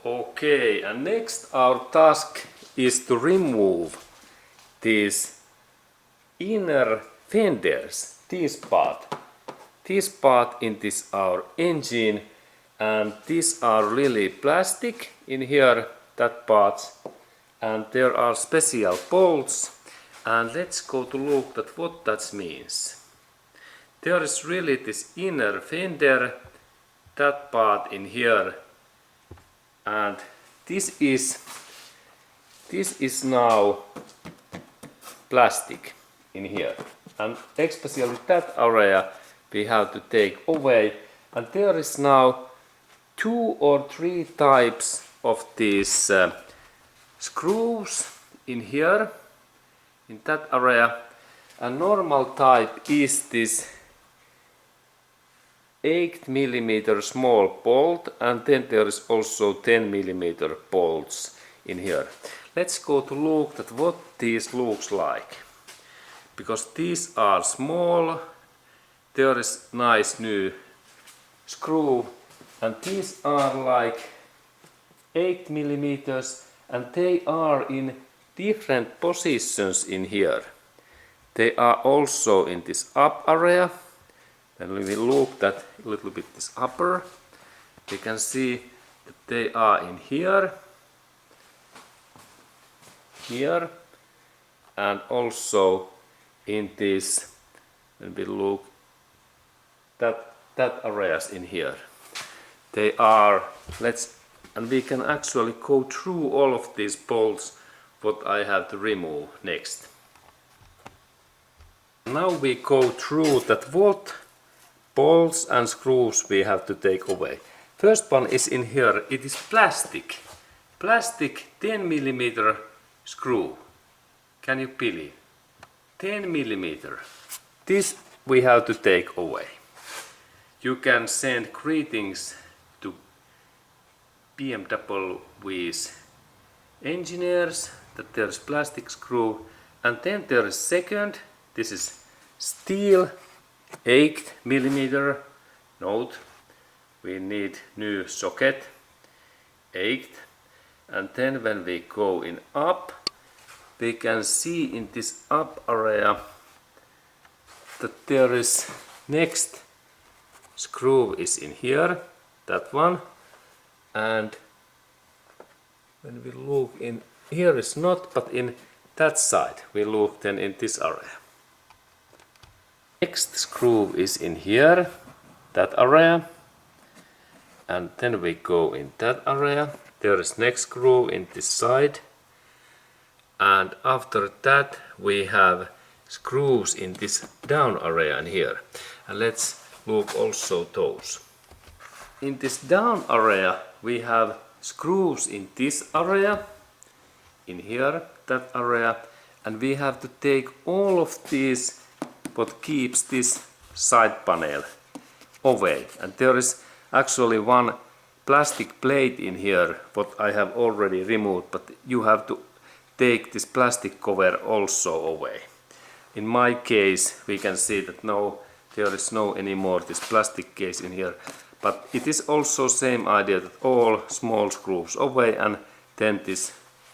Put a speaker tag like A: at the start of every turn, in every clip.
A: Okay, and next our task is to remove these inner fenders, this part in this our engine, and these are really plastic in here, that parts, and there are special bolts, and let's go to look at what that means. There is really this inner fender, that part in here, and this is now plastic in here, and especially that area we have to take away. And there is now 2 or 3 types of these screws in here, in that area. A normal type is this 8mm small bolt, and then there is also 10mm bolts in here. Let's go to look at what these looks like, because these are small. There is nice new screw, and these are like 8mm, and they are in different positions in here. They are also in this up area. When we look at a little bit this upper, we can see that they are in here, and also in this, when we look that areas in here. They are, and we can actually go through all of these bolts what I have to remove next. Now we go through that what bolts and screws we have to take away. First one is in here. It is plastic 10mm screw. Can you believe? 10mm. This we have to take away. You can send greetings to BMW's engineers that there's plastic screw, and then there is second. This is steel 8mm. Note, we need new socket 8, and then when we go in up, we can see in this up area that there is next screw is in here, that one, and when we look in here is not, but in that side we look then in this area. Next screw is in here, that area, and then we go in that area. There is next screw in this side, and after that we have screws in this down area in here, and let's look also those. In this down area we have screws in this area, in here, that area, and we have to take all of these what keeps this side panel away. And there is actually one plastic plate in here what I have already removed, but you have to take this plastic cover also away. In my case we can see that no, there is no anymore this plastic case in here, but it is also same idea that all small screws away, and then this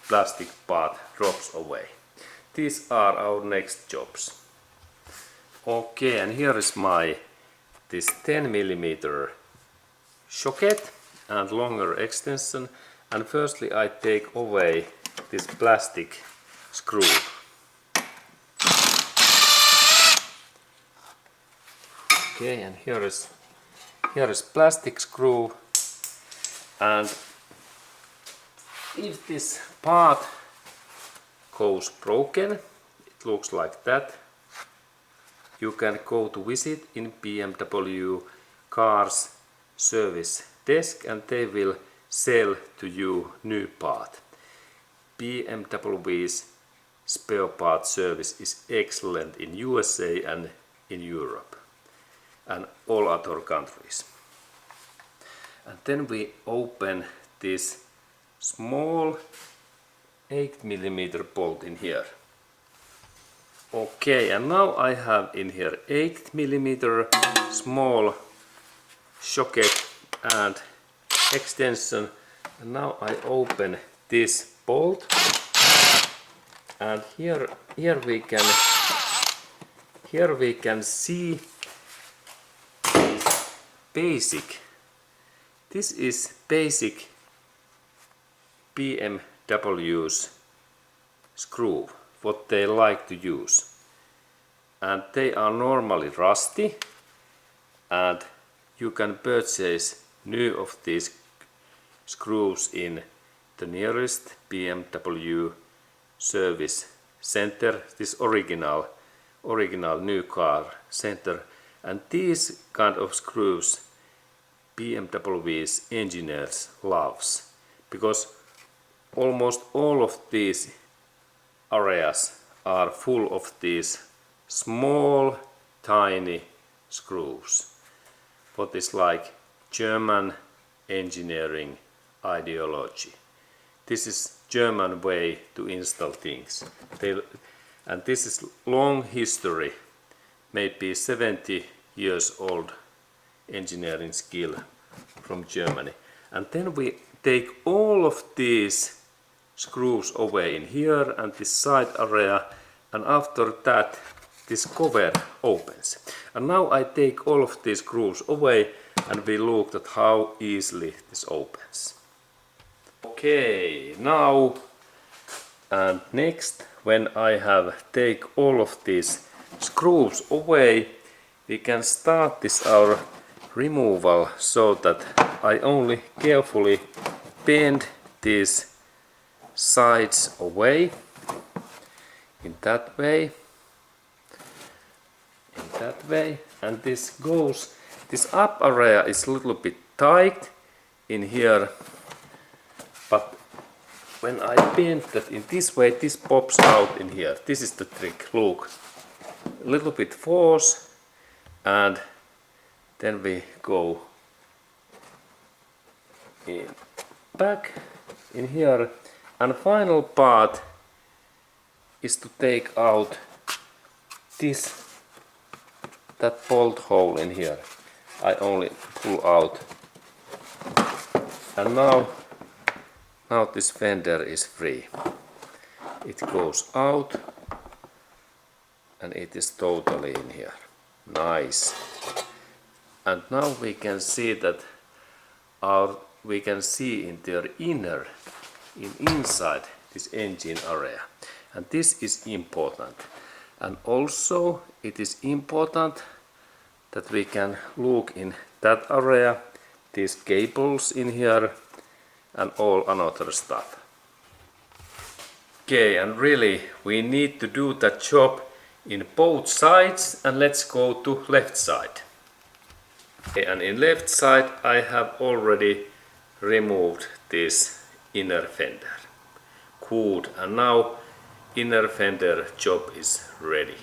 A: plastic part drops away. These are our next jobs. Okay, and here is my this 10mm socket and longer extension, and firstly I take away this plastic screw. Okay, and here is plastic screw, and if this part goes broken, it looks like that, you can go to visit in BMW cars service desk, and they will sell to you new part. BMW's spare part service is excellent in USA and in Europe and all other countries. And then we open this small 8mm bolt in here. Okay, and now I have in here 8mm small socket and extension, And now I open this bolt, and here we can see basic. This is basic BMW's screw, what they like to use. And they are normally rusty, and you can purchase new of these screws in the nearest BMW service center, this original new car center. And these kind of screws BMW's engineers loves, because almost all of these areas are full of these small tiny screws. What is like German engineering ideology. This is German way to install things. And this is long history, maybe 70 years old engineering skill from Germany. And then we take all of these screws away in here and this side area, and after that this cover opens. And now I take all of these screws away and we looked at how easily this opens. Okay, now and next, when I have take all of these screws away, we can start this our removal, so that I only carefully bend these sides away in that way, and this up area is a little bit tight in here, but when I bend that in this way, this pops out in here. This is the trick. Look, a little bit force, and then we go in back in here. And final part is to take out that bolt hole in here. I only pull out, and now this fender is free. It goes out and it is totally in here. Nice. And now we can see that we can see in their inside this engine area, and this is important. And also it is important that we can look in that area, these cables in here and all another stuff. Okay, and really we need to do that job in both sides, and let's go to left side. Okay, and in left side I have already removed this inner fender. Good, and now inner fender job is ready.